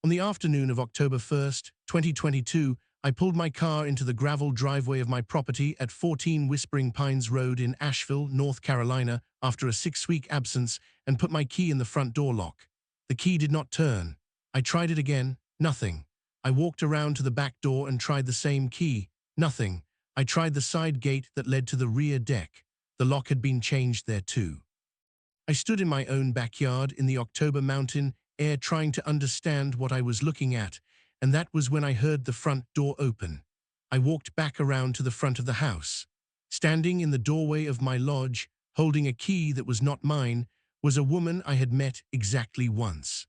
On the afternoon of October 1st, 2022, I pulled my car into the gravel driveway of my property at 14 Whispering Pines Road in Asheville, North Carolina, after a 6-week absence and put my key in the front door lock. The key did not turn. I tried it again, nothing. I walked around to the back door and tried the same key, nothing. I tried the side gate that led to the rear deck. The lock had been changed there too. I stood in my own backyard in the October mountain air trying to understand what I was looking at, and that was when I heard the front door open. I walked back around to the front of the house. Standing in the doorway of my lodge, holding a key that was not mine, was a woman I had met exactly once.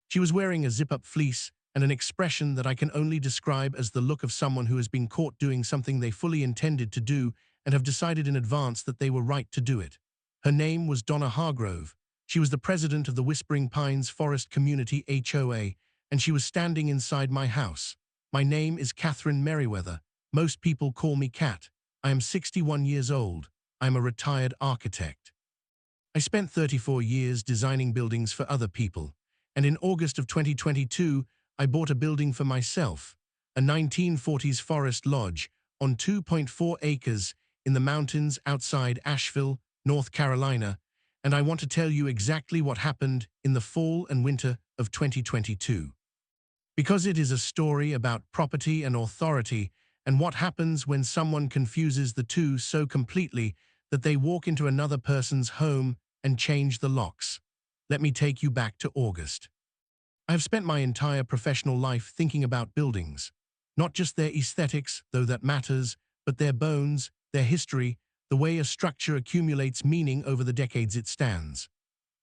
She was wearing a zip-up fleece and an expression that I can only describe as the look of someone who has been caught doing something they fully intended to do and have decided in advance that they were right to do it. Her name was Donna Hargrove. She was the president of the Whispering Pines Forest Community HOA, and she was standing inside my house. My name is Catherine Merriweather. Most people call me Cat. I am 61 years old. I am a retired architect. I spent 34 years designing buildings for other people, and in August of 2022, I bought a building for myself, a 1940s forest lodge on 2.4 acres in the mountains outside Asheville, North Carolina, and I want to tell you exactly what happened in the fall and winter of 2022. Because it is a story about property and authority and what happens when someone confuses the two so completely that they walk into another person's home and change the locks. Let me take you back to August. I have spent my entire professional life thinking about buildings, not just their aesthetics, though that matters, but their bones, their history, the way a structure accumulates meaning over the decades it stands.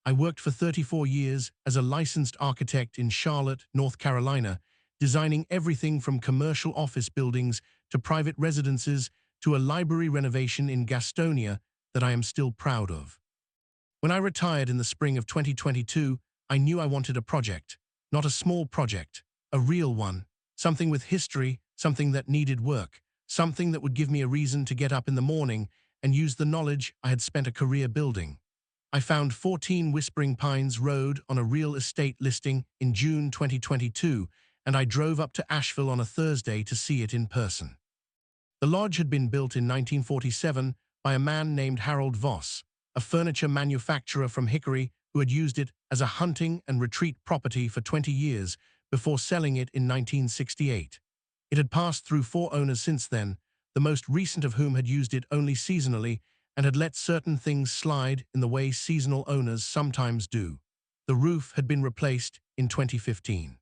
I worked for 34 years as a licensed architect in Charlotte, North Carolina, designing everything from commercial office buildings to private residences to a library renovation in Gastonia that I am still proud of. When I retired in the spring of 2022, I knew I wanted a project, not a small project, a real one, something with history, something that needed work, something that would give me a reason to get up in the morning and use the knowledge I had spent a career building. I found 14 Whispering Pines Road on a real estate listing in June 2022, and I drove up to Asheville on a Thursday to see it in person. The lodge had been built in 1947 by a man named Harold Voss, a furniture manufacturer from Hickory who had used it as a hunting and retreat property for 20 years before selling it in 1968. It had passed through 4 owners since then, the most recent of whom had used it only seasonally and had let certain things slide in the way seasonal owners sometimes do. The roof had been replaced in 2015.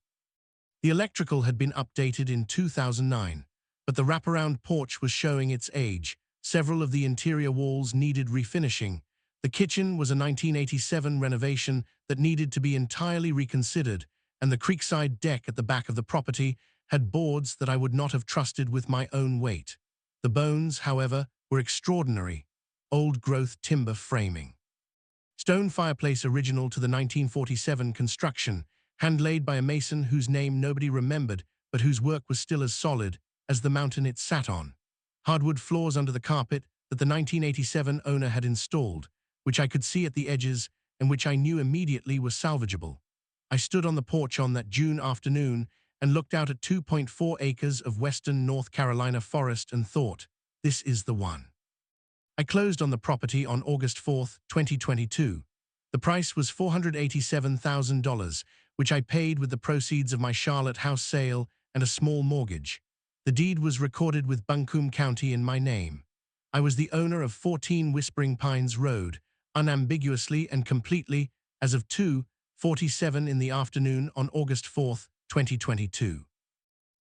The electrical had been updated in 2009, but the wraparound porch was showing its age. Several of the interior walls needed refinishing. The kitchen was a 1987 renovation that needed to be entirely reconsidered, and the creekside deck at the back of the property had boards that I would not have trusted with my own weight. The bones, however, were extraordinary. Old-growth timber framing. Stone fireplace original to the 1947 construction, hand-laid by a mason whose name nobody remembered but whose work was still as solid as the mountain it sat on. Hardwood floors under the carpet that the 1987 owner had installed, which I could see at the edges and which I knew immediately were salvageable. I stood on the porch on that June afternoon and looked out at 2.4 acres of western North Carolina forest and thought, this is the one. I closed on the property on August 4th, 2022. The price was $487,000, which I paid with the proceeds of my Charlotte house sale and a small mortgage. The deed was recorded with Buncombe County in my name. I was the owner of 14 Whispering Pines Road, unambiguously and completely, as of 2:47 in the afternoon on August 4th, 2022.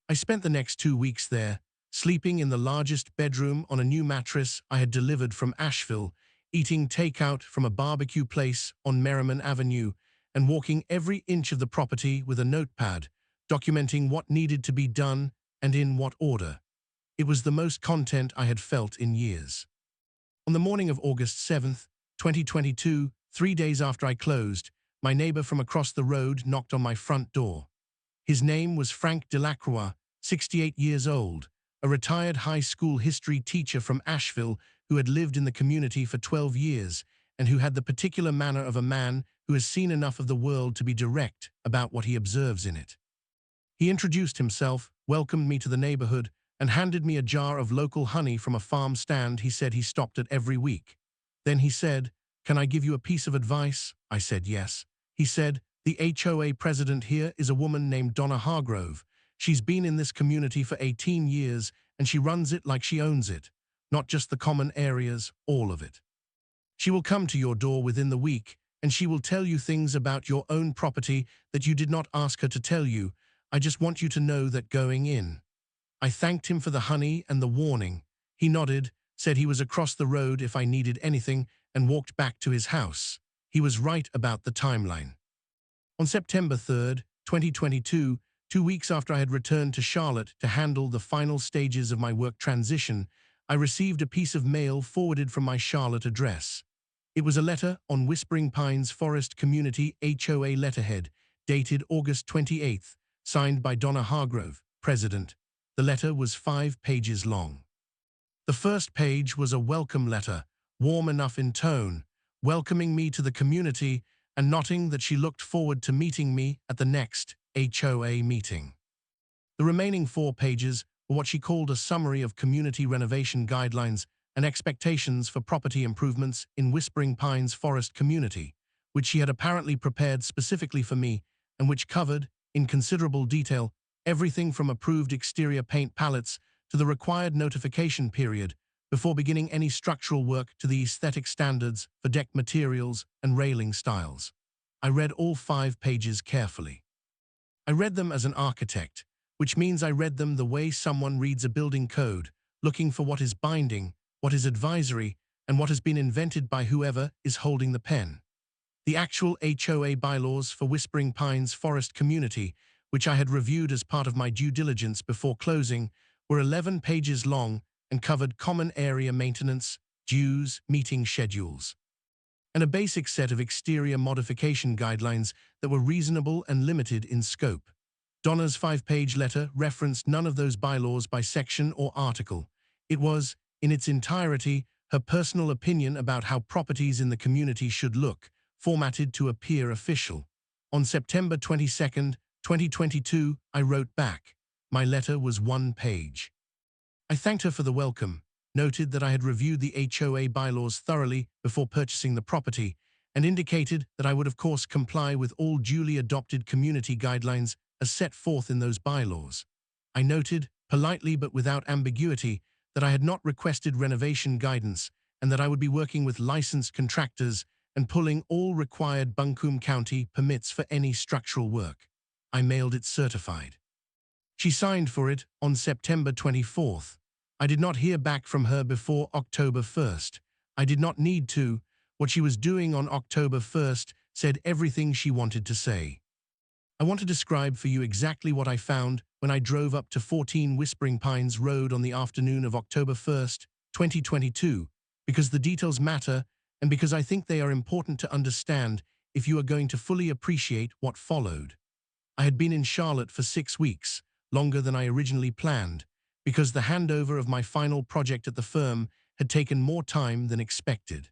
I spent the next 2 weeks there, sleeping in the largest bedroom on a new mattress I had delivered from Asheville, eating takeout from a barbecue place on Merriman Avenue, and walking every inch of the property with a notepad, documenting what needed to be done and in what order. It was the most content I had felt in years. On the morning of August 7th, 2022, 3 days after I closed, my neighbor from across the road knocked on my front door. His name was Frank Delacroix, 68 years old, a retired high school history teacher from Asheville who had lived in the community for 12 years and who had the particular manner of a man who has seen enough of the world to be direct about what he observes in it. He introduced himself, welcomed me to the neighborhood, and handed me a jar of local honey from a farm stand he said he stopped at every week. Then he said, "Can I give you a piece of advice?" I said yes. He said, "The HOA president here is a woman named Donna Hargrove. She's been in this community for 18 years, and she runs it like she owns it. Not just the common areas, all of it. She will come to your door within the week, and she will tell you things about your own property that you did not ask her to tell you. I just want you to know that going in." I thanked him for the honey and the warning. He nodded, said he was across the road if I needed anything, and walked back to his house. He was right about the timeline. On September 3rd, 2022, 2 weeks after I had returned to Charlotte to handle the final stages of my work transition, I received a piece of mail forwarded from my Charlotte address. It was a letter on Whispering Pines Forest Community HOA letterhead, dated August 28th, signed by Donna Hargrove, President. The letter was 5 pages long. The first page was a welcome letter, warm enough in tone, welcoming me to the community and noting that she looked forward to meeting me at the next HOA meeting. The remaining 4 pages were what she called a summary of community renovation guidelines and expectations for property improvements in Whispering Pines Forest Community, which she had apparently prepared specifically for me and which covered, in considerable detail, everything from approved exterior paint palettes to the required notification period before beginning any structural work to the aesthetic standards for deck materials and railing styles. I read all 5 pages carefully. I read them as an architect, which means I read them the way someone reads a building code, looking for what is binding, what is advisory, and what has been invented by whoever is holding the pen. The actual HOA bylaws for Whispering Pines Forest Community, which I had reviewed as part of my due diligence before closing, were 11 pages long and covered common area maintenance, dues, meeting schedules, and a basic set of exterior modification guidelines that were reasonable and limited in scope. Donna's 5-page letter referenced none of those bylaws by section or article. It was, in its entirety, her personal opinion about how properties in the community should look, formatted to appear official. On September 22nd, 2022, I wrote back. My letter was 1 page. I thanked her for the welcome, noted that I had reviewed the HOA bylaws thoroughly before purchasing the property, and indicated that I would of course comply with all duly adopted community guidelines as set forth in those bylaws. I noted, politely but without ambiguity, that I had not requested renovation guidance and that I would be working with licensed contractors and pulling all required Buncombe County permits for any structural work. I mailed it certified. She signed for it on September 24th. I did not hear back from her before October 1st. I did not need to. What she was doing on October 1st said everything she wanted to say. I want to describe for you exactly what I found when I drove up to 14 Whispering Pines Road on the afternoon of October 1st, 2022, because the details matter and because I think they are important to understand if you are going to fully appreciate what followed. I had been in Charlotte for 6 weeks, longer than I originally planned, because the handover of my final project at the firm had taken more time than expected.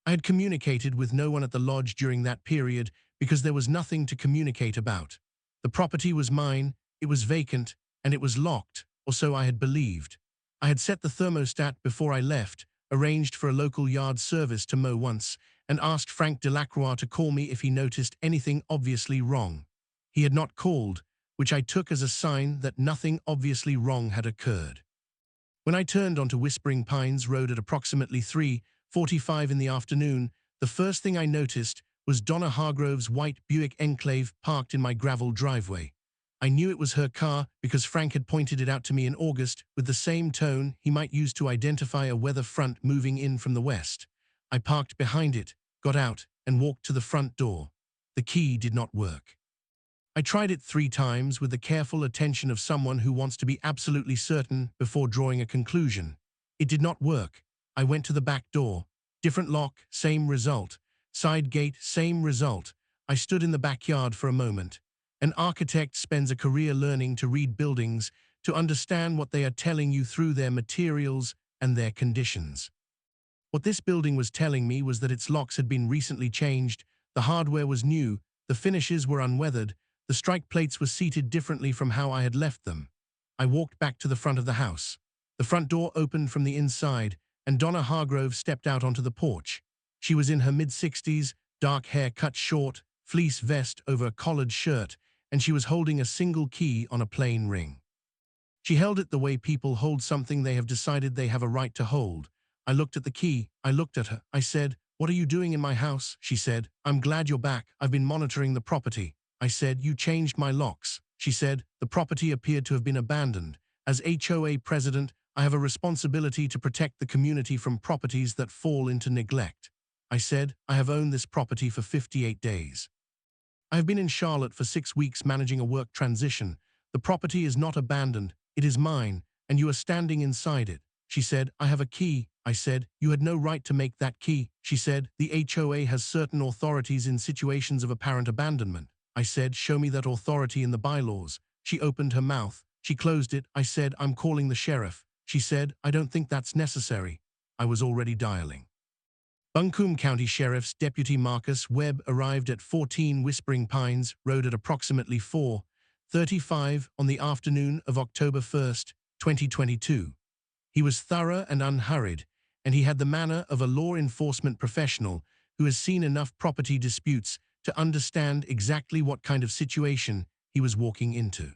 I had communicated with no one at the lodge during that period because there was nothing to communicate about. The property was mine, it was vacant, and it was locked, or so I had believed. I had set the thermostat before I left, arranged for a local yard service to mow once, and asked Frank Delacroix to call me if he noticed anything obviously wrong. He had not called, which I took as a sign that nothing obviously wrong had occurred. When I turned onto Whispering Pines Road at approximately 3:45 in the afternoon, the first thing I noticed was Donna Hargrove's white Buick Enclave parked in my gravel driveway. I knew it was her car because Frank had pointed it out to me in August with the same tone he might use to identify a weather front moving in from the west. I parked behind it, got out, and walked to the front door. The key did not work. I tried it 3 times with the careful attention of someone who wants to be absolutely certain before drawing a conclusion. It did not work. I went to the back door. Different lock, same result. Side gate, same result. I stood in the backyard for a moment. An architect spends a career learning to read buildings, to understand what they are telling you through their materials and their conditions. What this building was telling me was that its locks had been recently changed, the hardware was new, the finishes were unweathered, The strike plates were seated differently from how I had left them. I walked back to the front of the house. The front door opened from the inside, and Donna Hargrove stepped out onto the porch. She was in her mid-60s, dark hair cut short, fleece vest over a collared shirt, and she was holding a single key on a plain ring. She held it the way people hold something they have decided they have a right to hold. I looked at the key. I looked at her. I said, "What are you doing in my house?" She said, "I'm glad you're back. I've been monitoring the property." I said, "You changed my locks." She said, "The property appeared to have been abandoned. As HOA president, I have a responsibility to protect the community from properties that fall into neglect." I said, "I have owned this property for 58 days. I have been in Charlotte for 6 weeks managing a work transition. The property is not abandoned. It is mine, and you are standing inside it." She said, "I have a key." I said, "You had no right to make that key." She said, "The HOA has certain authorities in situations of apparent abandonment." I said, "Show me that authority in the bylaws." She opened her mouth. She closed it. I said, "I'm calling the sheriff." She said, "I don't think that's necessary." I was already dialing. Buncombe County Sheriff's Deputy Marcus Webb arrived at 14 Whispering Pines Road at approximately 4:35 on the afternoon of October 1st, 2022. He was thorough and unhurried, and he had the manner of a law enforcement professional who has seen enough property disputes to understand exactly what kind of situation he was walking into.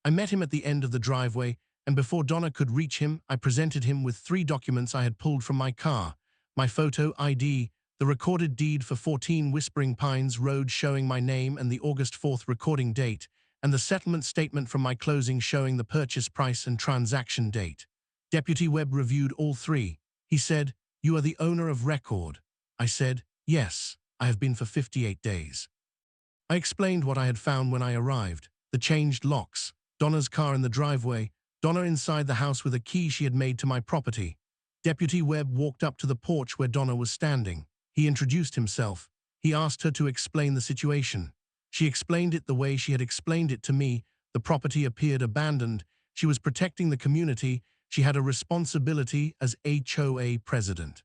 I met him at the end of the driveway, and before Donna could reach him, I presented him with 3 documents I had pulled from my car: my photo ID, the recorded deed for 14 Whispering Pines Road showing my name and the August 4th recording date, and the settlement statement from my closing showing the purchase price and transaction date. Deputy Webb reviewed all 3. He said, "You are the owner of record." I said, "Yes, I have been for 58 days. I explained what I had found when I arrived: the changed locks, Donna's car in the driveway, Donna inside the house with a key she had made to my property. Deputy Webb walked up to the porch where Donna was standing. He introduced himself. He asked her to explain the situation. She explained it the way she had explained it to me. The property appeared abandoned. She was protecting the community. She had a responsibility as HOA president.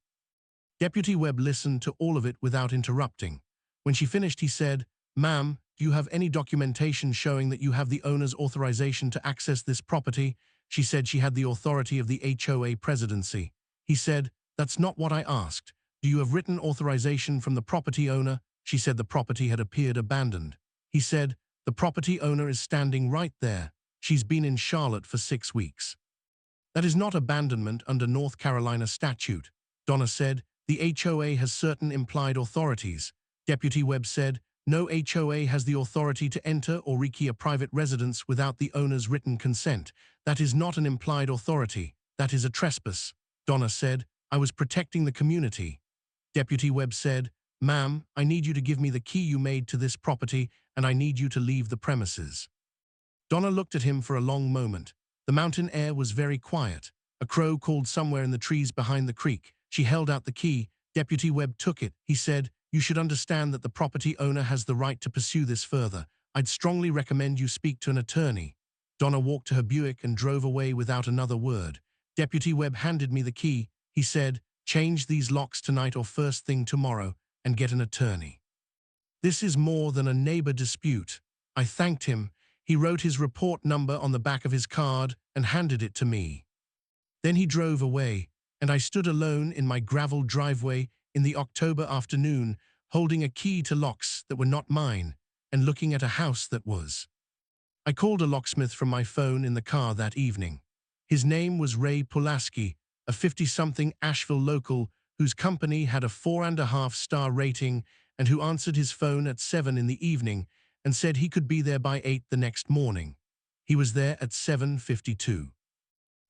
Deputy Webb listened to all of it without interrupting. When she finished, he said, "Ma'am, do you have any documentation showing that you have the owner's authorization to access this property?" She said she had the authority of the HOA presidency. He said, "That's not what I asked. Do you have written authorization from the property owner?" She said the property had appeared abandoned. He said, "The property owner is standing right there. She's been in Charlotte for 6 weeks. That is not abandonment under North Carolina statute." Donna said, "The HOA has certain implied authorities." Deputy Webb said, "No HOA has the authority to enter or rekey a private residence without the owner's written consent. That is not an implied authority. That is a trespass." Donna said, "I was protecting the community." Deputy Webb said, "Ma'am, I need you to give me the key you made to this property, and I need you to leave the premises." Donna looked at him for a long moment. The mountain air was very quiet. A crow called somewhere in the trees behind the creek. She held out the key. Deputy Webb took it. He said, "You should understand that the property owner has the right to pursue this further. I'd strongly recommend you speak to an attorney." Donna walked to her Buick and drove away without another word. Deputy Webb handed me the key. He said, "Change these locks tonight or first thing tomorrow and get an attorney. This is more than a neighbor dispute." I thanked him. He wrote his report number on the back of his card and handed it to me. Then he drove away, and I stood alone in my gravel driveway in the October afternoon, holding a key to locks that were not mine and looking at a house that was. I called a locksmith from my phone in the car that evening. His name was Ray Pulaski, a 50-something Asheville local whose company had a 4.5-star rating and who answered his phone at 7 in the evening and said he could be there by 8 the next morning. He was there at 7:52.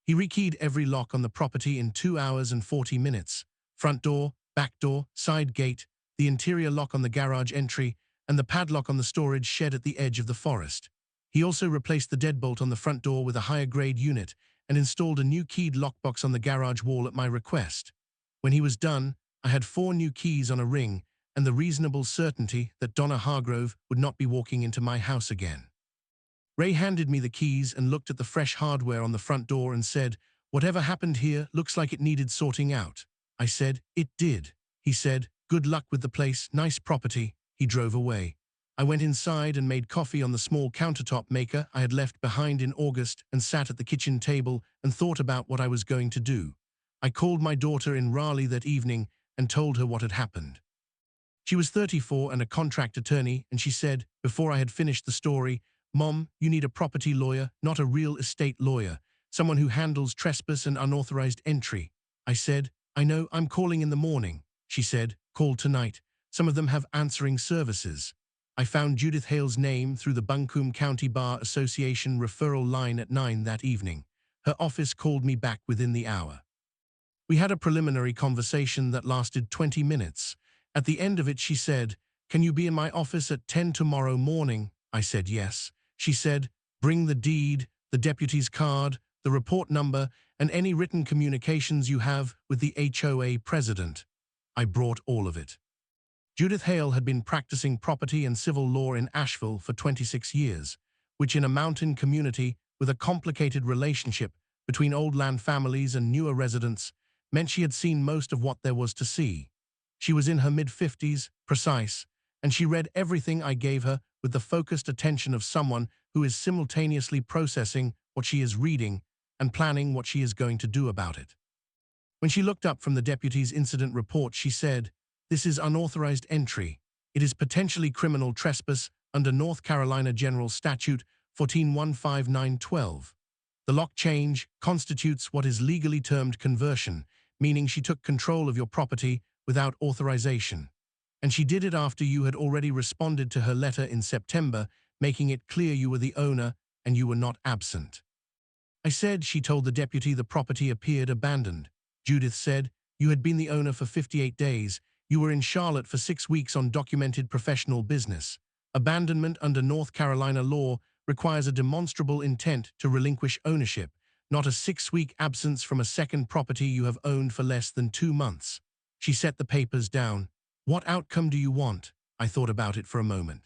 He rekeyed every lock on the property in 2 hours and 40 minutes. Front door, back door, side gate, the interior lock on the garage entry, and the padlock on the storage shed at the edge of the forest. He also replaced the deadbolt on the front door with a higher-grade unit and installed a new keyed lockbox on the garage wall at my request. When he was done, I had 4 new keys on a ring and the reasonable certainty that Donna Hargrove would not be walking into my house again. Ray handed me the keys and looked at the fresh hardware on the front door and said, "Whatever happened here looks like it needed sorting out." I said, "It did." He said, "Good luck with the place, nice property." He drove away. I went inside and made coffee on the small countertop maker I had left behind in August and sat at the kitchen table and thought about what I was going to do. I called my daughter in Raleigh that evening and told her what had happened. She was 34 and a contract attorney, and she said, before I had finished the story, "Mom, you need a property lawyer, not a real estate lawyer, someone who handles trespass and unauthorized entry." I said, "I know, I'm calling in the morning." She said, "Call tonight. Some of them have answering services." I found Judith Hale's name through the Buncombe County Bar Association referral line at 9 that evening. Her office called me back within the hour. We had a preliminary conversation that lasted 20 minutes. At the end of it, she said, "Can you be in my office at 10 tomorrow morning?" I said yes. She said, "Bring the deed, the deputy's card, the report number, and any written communications you have with the HOA president." I brought all of it. Judith Hale had been practicing property and civil law in Asheville for 26 years, which in a mountain community with a complicated relationship between old land families and newer residents meant she had seen most of what there was to see. She was in her mid-50s, precise, and she read everything I gave her with the focused attention of someone who is simultaneously processing what she is reading and planning what she is going to do about it. When she looked up from the deputy's incident report, she said, "This is unauthorized entry. It is potentially criminal trespass under North Carolina General Statute 14-159-12. The lock change constitutes what is legally termed conversion, meaning she took control of your property without authorization. And she did it after you had already responded to her letter in September, making it clear you were the owner and you were not absent." I said she told the deputy the property appeared abandoned. Judith said, "You had been the owner for 58 days. You were in Charlotte for 6 weeks on documented professional business. Abandonment under North Carolina law requires a demonstrable intent to relinquish ownership, not a 6-week absence from a second property you have owned for less than 2 months." She set the papers down. "What outcome do you want?" I thought about it for a moment.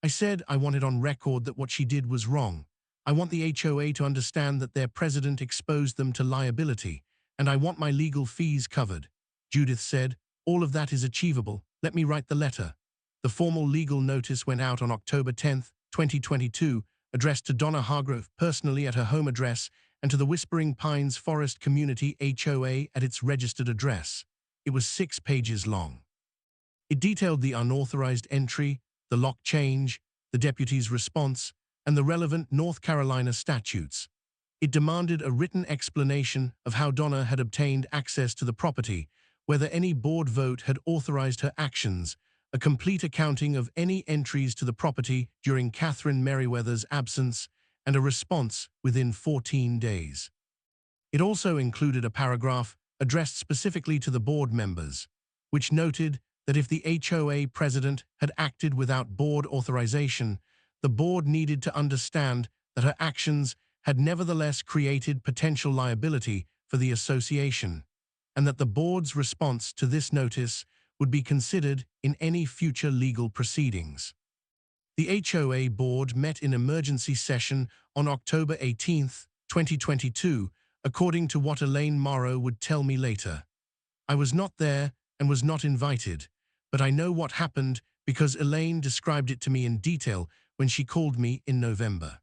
I said I wanted on record that what she did was wrong. I want the HOA to understand that their president exposed them to liability, and I want my legal fees covered. Judith said, "All of that is achievable. Let me write the letter." The formal legal notice went out on October 10, 2022, addressed to Donna Hargrove personally at her home address and to the Whispering Pines Forest Community HOA at its registered address. It was 6 pages long. It detailed the unauthorized entry, the lock change, the deputy's response, and the relevant North Carolina statutes. It demanded a written explanation of how Donna had obtained access to the property, whether any board vote had authorized her actions, a complete accounting of any entries to the property during Catherine Merriweather's absence, and a response within 14 days. It also included a paragraph addressed specifically to the board members, which noted that if the HOA president had acted without board authorization, the board needed to understand that her actions had nevertheless created potential liability for the association, and that the board's response to this notice would be considered in any future legal proceedings. The HOA board met in emergency session on October 18, 2022, according to what Elaine Morrow would tell me later. I was not there and was not invited, but I know what happened because Elaine described it to me in detail when she called me in November.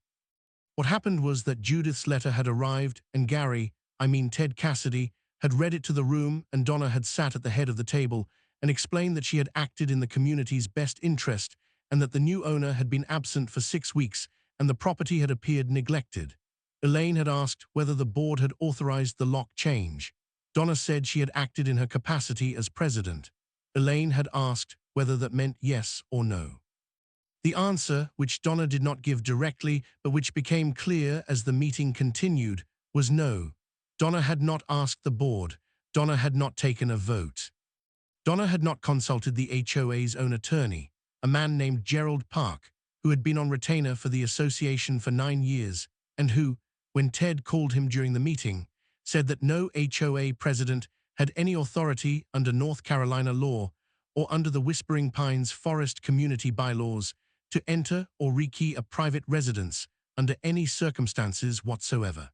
What happened was that Judith's letter had arrived and Ted Cassidy, had read it to the room, and Donna had sat at the head of the table and explained that she had acted in the community's best interest and that the new owner had been absent for 6 weeks and the property had appeared neglected. Elaine had asked whether the board had authorized the lock change. Donna said she had acted in her capacity as president. Elaine had asked whether that meant yes or no. The answer, which Donna did not give directly but which became clear as the meeting continued, was no. Donna had not asked the board. Donna had not taken a vote. Donna had not consulted the HOA's own attorney, a man named Gerald Park, who had been on retainer for the association for 9 years, and who, when Ted called him during the meeting, said that no HOA president had any authority under North Carolina law or under the Whispering Pines Forest Community bylaws to enter or rekey a private residence under any circumstances whatsoever,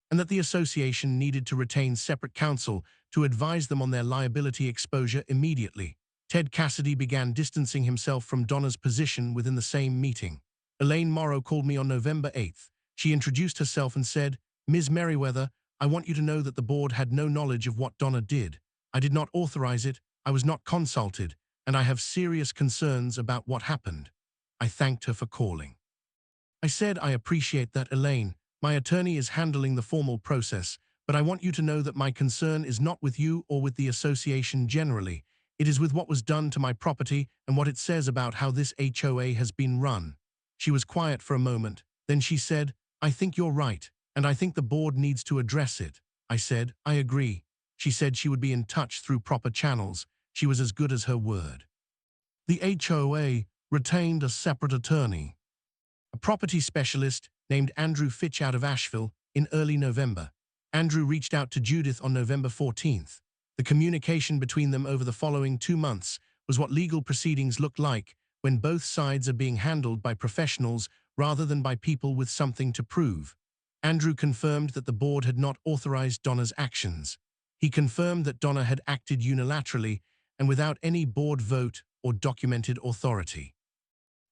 and that the association needed to retain separate counsel to advise them on their liability exposure immediately. Ted Cassidy began distancing himself from Donna's position within the same meeting. Elaine Morrow called me on November 8th. She introduced herself and said, "Ms. Merriweather, I want you to know that the board had no knowledge of what Donna did. I did not authorize it, I was not consulted, and I have serious concerns about what happened." I thanked her for calling. I said, "I appreciate that, Elaine. My attorney is handling the formal process, but I want you to know that my concern is not with you or with the association generally. It is with what was done to my property and what it says about how this HOA has been run." She was quiet for a moment. Then she said, "I think you're right, and I think the board needs to address it." I said, "I agree." She said she would be in touch through proper channels. She was as good as her word. The HOA retained a separate attorney, a property specialist named Andrew Fitch out of Asheville, in early November. Andrew reached out to Judith on November 14th. The communication between them over the following 2 months was what legal proceedings look like when both sides are being handled by professionals rather than by people with something to prove. Andrew confirmed that the board had not authorized Donna's actions. He confirmed that Donna had acted unilaterally and without any board vote or documented authority.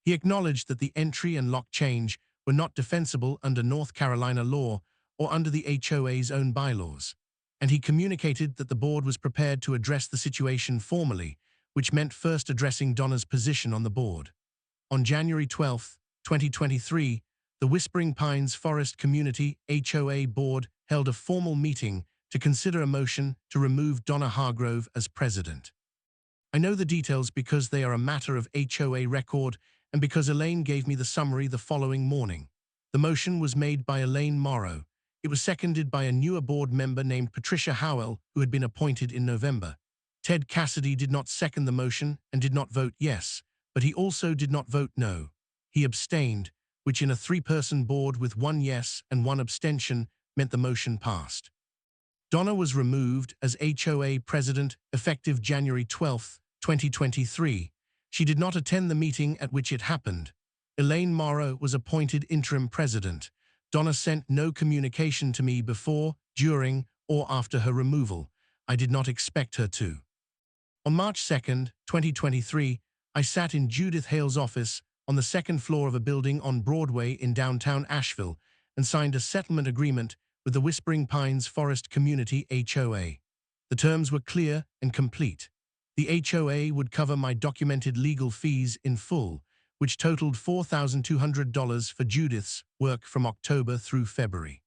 He acknowledged that the entry and lock change were not defensible under North Carolina law or under the HOA's own bylaws, and he communicated that the board was prepared to address the situation formally, which meant first addressing Donna's position on the board. On January 12, 2023, the Whispering Pines Forest Community HOA Board held a formal meeting to consider a motion to remove Donna Hargrove as president. I know the details because they are a matter of HOA record and because Elaine gave me the summary the following morning. The motion was made by Elaine Morrow. It was seconded by a newer board member named Patricia Howell, who had been appointed in November. Ted Cassidy did not second the motion and did not vote yes, but he also did not vote no. He abstained, which in a 3-person board with 1 yes and 1 abstention meant the motion passed. Donna was removed as HOA president effective January 12, 2023. She did not attend the meeting at which it happened. Elaine Morrow was appointed interim president. Donna sent no communication to me before, during, or after her removal. I did not expect her to. On March 2, 2023, I sat in Judith Hale's office on the 2nd floor of a building on Broadway in downtown Asheville and signed a settlement agreement with the Whispering Pines Forest Community HOA. The terms were clear and complete. The HOA would cover my documented legal fees in full, which totaled $4,200 for Judith's work from October through February.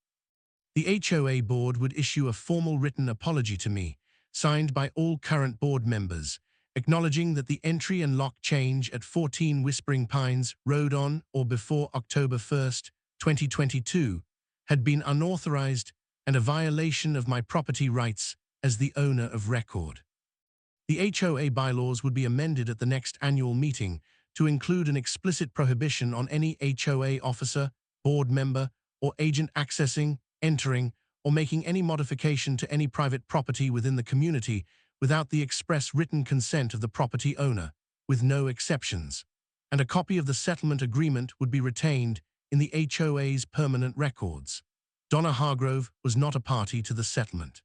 The HOA board would issue a formal written apology to me, signed by all current board members, acknowledging that the entry and lock change at 14 Whispering Pines Road on or before October 1, 2022, had been unauthorized and a violation of my property rights as the owner of record. The HOA bylaws would be amended at the next annual meeting to include an explicit prohibition on any HOA officer, board member, or agent accessing, entering, or making any modification to any private property within the community without the express written consent of the property owner, with no exceptions. And a copy of the settlement agreement would be retained in the HOA's permanent records. Donna Hargrove was not a party to the settlement.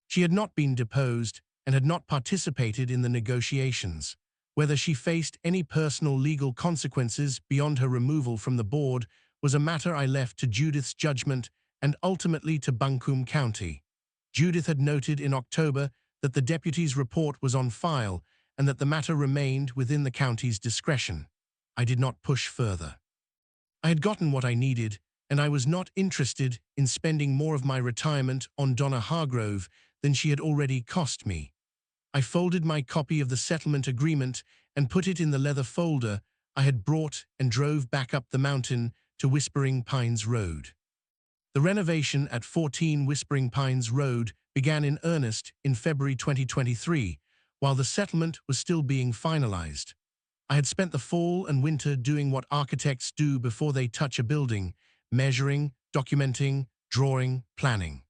She had not been deposed and had not participated in the negotiations. Whether she faced any personal legal consequences beyond her removal from the board was a matter I left to Judith's judgment and ultimately to Buncombe County. Judith had noted in October that the deputy's report was on file and that the matter remained within the county's discretion. I did not push further. I had gotten what I needed, and I was not interested in spending more of my retirement on Donna Hargrove than she had already cost me. I folded my copy of the settlement agreement and put it in the leather folder I had brought and drove back up the mountain to Whispering Pines Road. The renovation at 14 Whispering Pines Road began in earnest in February 2023, while the settlement was still being finalized. I had spent the fall and winter doing what architects do before they touch a building: measuring, documenting, drawing, planning.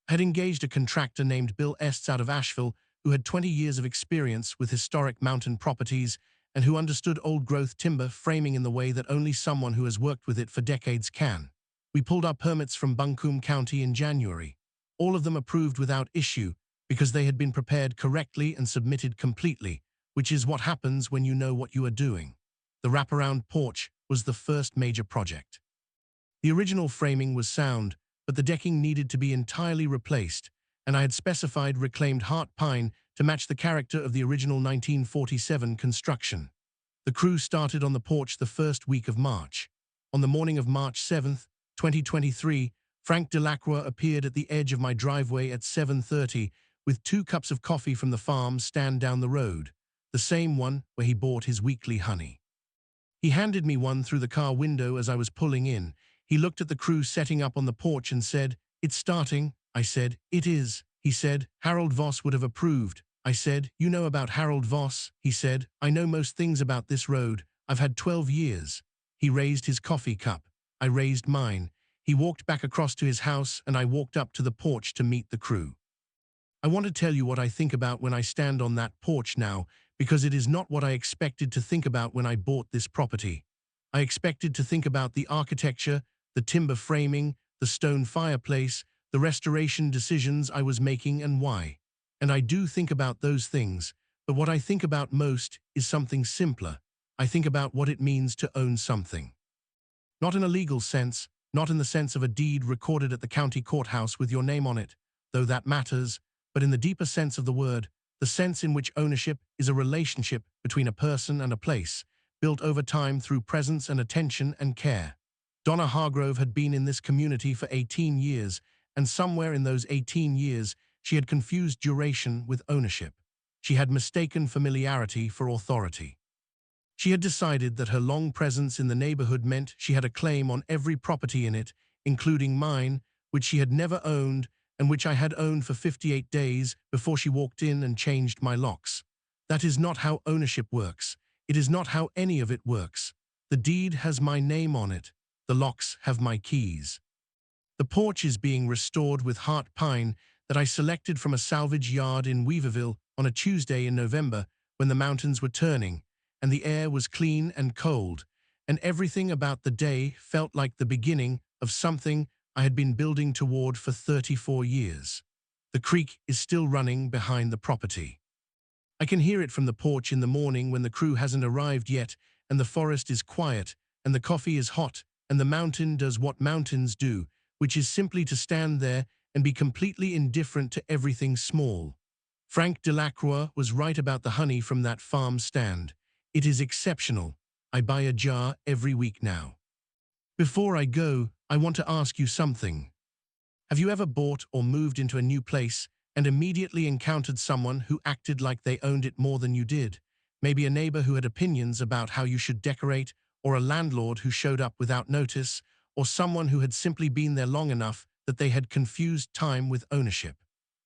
I had engaged a contractor named Bill Estes out of Asheville who had 20 years of experience with historic mountain properties and who understood old-growth timber framing in the way that only someone who has worked with it for decades can. We pulled our permits from Buncombe County in January, all of them approved without issue because they had been prepared correctly and submitted completely, which is what happens when you know what you are doing. The wraparound porch was the first major project. The original framing was sound, but the decking needed to be entirely replaced, and I had specified reclaimed heart pine to match the character of the original 1947 construction. The crew started on the porch the first week of March. On the morning of March 7th, 2023, Frank Delacroix appeared at the edge of my driveway at 7:30 with 2 cups of coffee from the farm stand down the road, the same one where he bought his weekly honey. He handed me one through the car window as I was pulling in. He looked at the crew setting up on the porch and said, "It's starting." I said, "It is." He said, "Harold Voss would have approved." I said, "You know about Harold Voss?" He said, "I know most things about this road. I've had 12 years. He raised his coffee cup. I raised mine. He walked back across to his house and I walked up to the porch to meet the crew. I want to tell you what I think about when I stand on that porch now, because it is not what I expected to think about when I bought this property. I expected to think about the architecture, the timber framing, the stone fireplace, the restoration decisions I was making and why. And I do think about those things, but what I think about most is something simpler. I think about what it means to own something. Not in a legal sense, not in the sense of a deed recorded at the county courthouse with your name on it, though that matters, but in the deeper sense of the word, the sense in which ownership is a relationship between a person and a place, built over time through presence and attention and care. Donna Hargrove had been in this community for 18 years, and somewhere in those 18 years, she had confused duration with ownership. She had mistaken familiarity for authority. She had decided that her long presence in the neighborhood meant she had a claim on every property in it, including mine, which she had never owned and which I had owned for 58 days before she walked in and changed my locks. That is not how ownership works. It is not how any of it works. The deed has my name on it. The locks have my keys. The porch is being restored with heart pine that I selected from a salvage yard in Weaverville on a Tuesday in November when the mountains were turning, and the air was clean and cold, and everything about the day felt like the beginning of something I had been building toward for 34 years. The creek is still running behind the property. I can hear it from the porch in the morning when the crew hasn't arrived yet, and the forest is quiet, and the coffee is hot, and the mountain does what mountains do, which is simply to stand there and be completely indifferent to everything small. Frank Delacroix was right about the honey from that farm stand. It is exceptional. I buy a jar every week now. Before I go, I want to ask you something. Have you ever bought or moved into a new place and immediately encountered someone who acted like they owned it more than you did? Maybe a neighbor who had opinions about how you should decorate, or a landlord who showed up without notice, or someone who had simply been there long enough that they had confused time with ownership.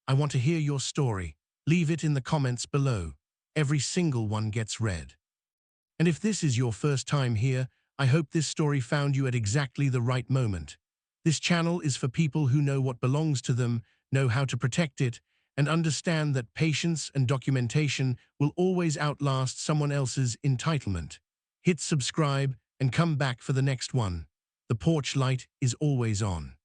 I want to hear your story. Leave it in the comments below. Every single one gets read. And if this is your first time here, I hope this story found you at exactly the right moment. This channel is for people who know what belongs to them, know how to protect it, and understand that patience and documentation will always outlast someone else's entitlement. Hit subscribe and come back for the next one. The porch light is always on.